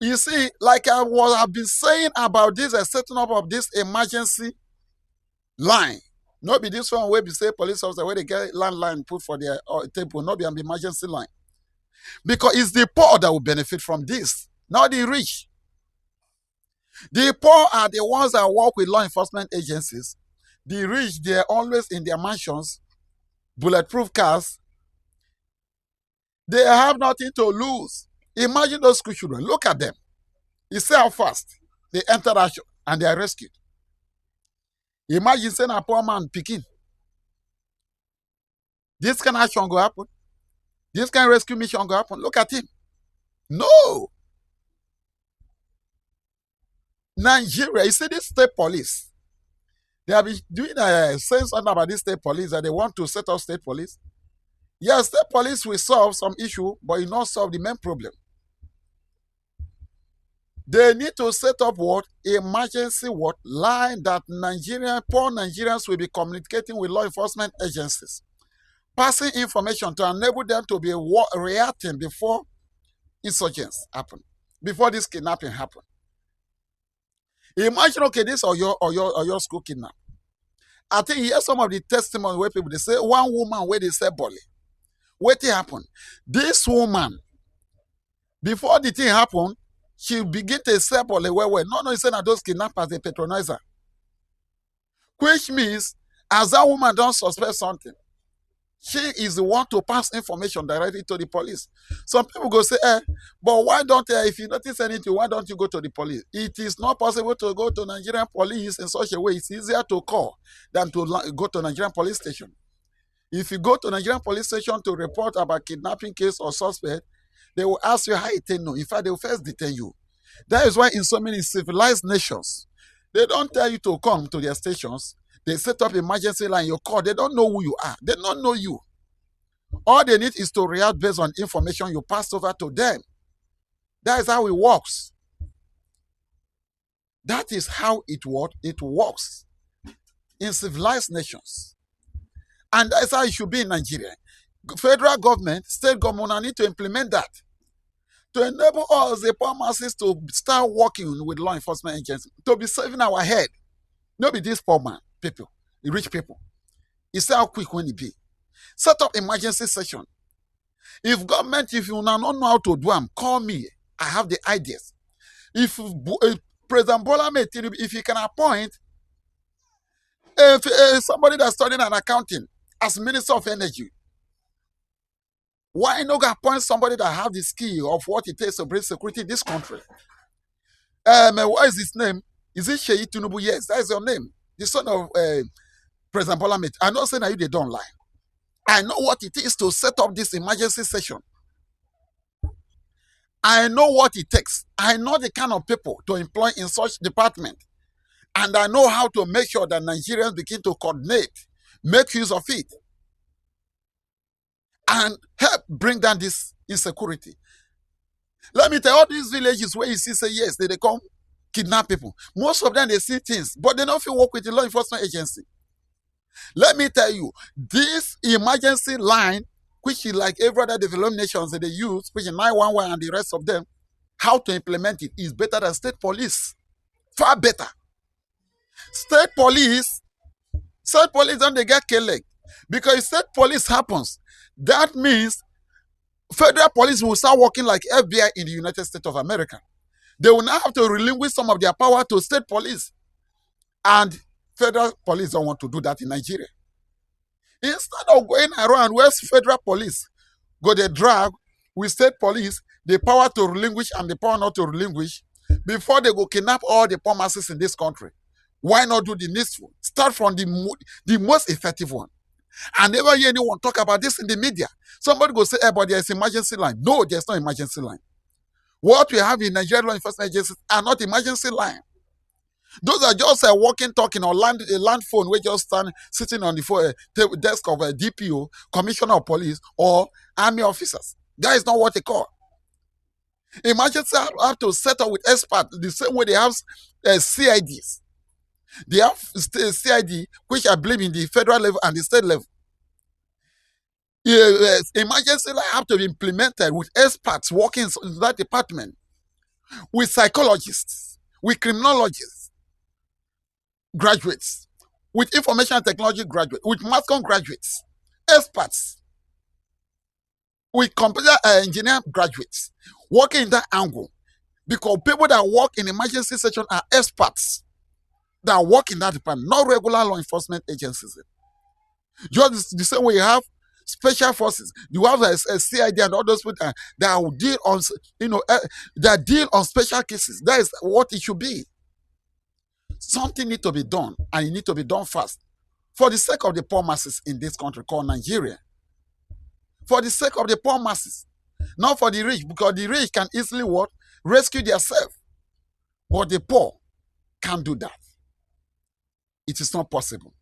You see, like I've been saying about this, setting up of this emergency line. Not be this one where we say police officer where they get landline put for their table, not be an emergency line. Because it's the poor that will benefit from this, not the rich. The poor are the ones that work with law enforcement agencies. The rich, they're always in their mansions, bulletproof cars. They have nothing to lose. Imagine those school children. Look at them. You see how fast they enter action and they are rescued. Imagine saying a poor man picking. This kind of action go happen. This kind of rescue mission go happen. Look at him. No. Nigeria, you see this state police. They have been doing saying something about this state police that they want to set up state police. Yes, state police will solve some issue, but it not solve the main problem. They need to set up what? Emergency what? Line that poor Nigerians will be communicating with law enforcement agencies, passing information to enable them to be reacting before insurgents happen, before this kidnapping happen. Imagine, okay, this or your school kidnap. I think here's some of the testimony where people they say one woman where they say bully. What happened? This woman, before the thing happened, she begin to say bully where. No, it's not those kidnappers, they patronize her. Which means, as that woman don't suspect something, she is the one to pass information directly to the police. Some people go say, but why don't, if you notice anything, why don't you go to the police? It is not possible to go to Nigerian police in such a way. It's easier to call than to go to Nigerian police station. If you go to Nigerian police station to report about kidnapping case or suspect, they will ask you how it know. In fact, they will first detain you. That is why in so many civilized nations, they don't tell you to come to their stations. They set up emergency line, you call. They don't know who you are. They don't know you. All they need is to react based on information you pass over to them. That is how it works. That is how it works in civilized nations. And that's how it should be in Nigeria. Federal government, state government need to implement that to enable us, the poor masses, to start working with law enforcement agencies, to be saving our head. Not be these poor man people, the rich people. You see how quick when it be. Set up emergency session. If you not know how to do them, call me. I have the ideas. If President Bola Tinubu, if he can appoint somebody that's studying an accounting as Minister of Energy, why not appoint somebody that have the skill of what it takes to bring security in this country? What is his name? Is it Sheyi Tinubu? Yes, that is your name. The son of President Bola. I'm not saying that they don't lie. I know what it is to set up this emergency session. I know what it takes. I know the kind of people to employ in such department. And I know how to make sure that Nigerians begin to coordinate, make use of it, and help bring down this insecurity. Let me tell you, all these villages where you see say yes, they come kidnap people. Most of them, they see things, but they don't feel work with the law enforcement agency. Let me tell you, this emergency line, which is like every other developed nations that they use, which is 911 and the rest of them, how to implement it is better than state police. Far better. State police don't they get killed. Because if state police happens, that means federal police will start working like FBI in the United States of America. They will now have to relinquish some of their power to state police. And federal police don't want to do that in Nigeria. Instead of going around where federal police go they drag with state police the power to relinquish and the power not to relinquish before they go kidnap all the poor masses in this country. Why not do the needful? Start from the most effective one. I never hear anyone talk about this in the media. Somebody go say, but there's emergency line. No, there's no emergency line. What we have in Nigerian law enforcement agencies are not emergency line. Those are just walking, talking, or land phone. We just stand sitting on the desk of a DPO, commissioner of police, or army officers. That is not what they call. Emergency have to set up with experts the same way they have CIDs. They have CID, which I believe in the federal level and the state level. Emergency have to be implemented with experts working in that department. with psychologists, with criminologists, graduates, with information technology graduates, with mass comm graduates, experts, with computer engineer graduates, working in that angle. Because people that work in emergency section are experts that work in that department, not regular law enforcement agencies. Just the same way you have special forces, you have a CID and all those people that will deal on, that deal on special cases. That is what it should be. Something need to be done, and it need to be done fast, for the sake of the poor masses in this country called Nigeria. For the sake of the poor masses, not for the rich, because the rich can easily what rescue themselves, but the poor can't do that. It is not possible.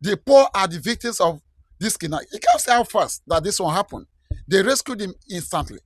The poor are the victims of this kidnapping. You can't say how fast that this one happened. They rescued him instantly.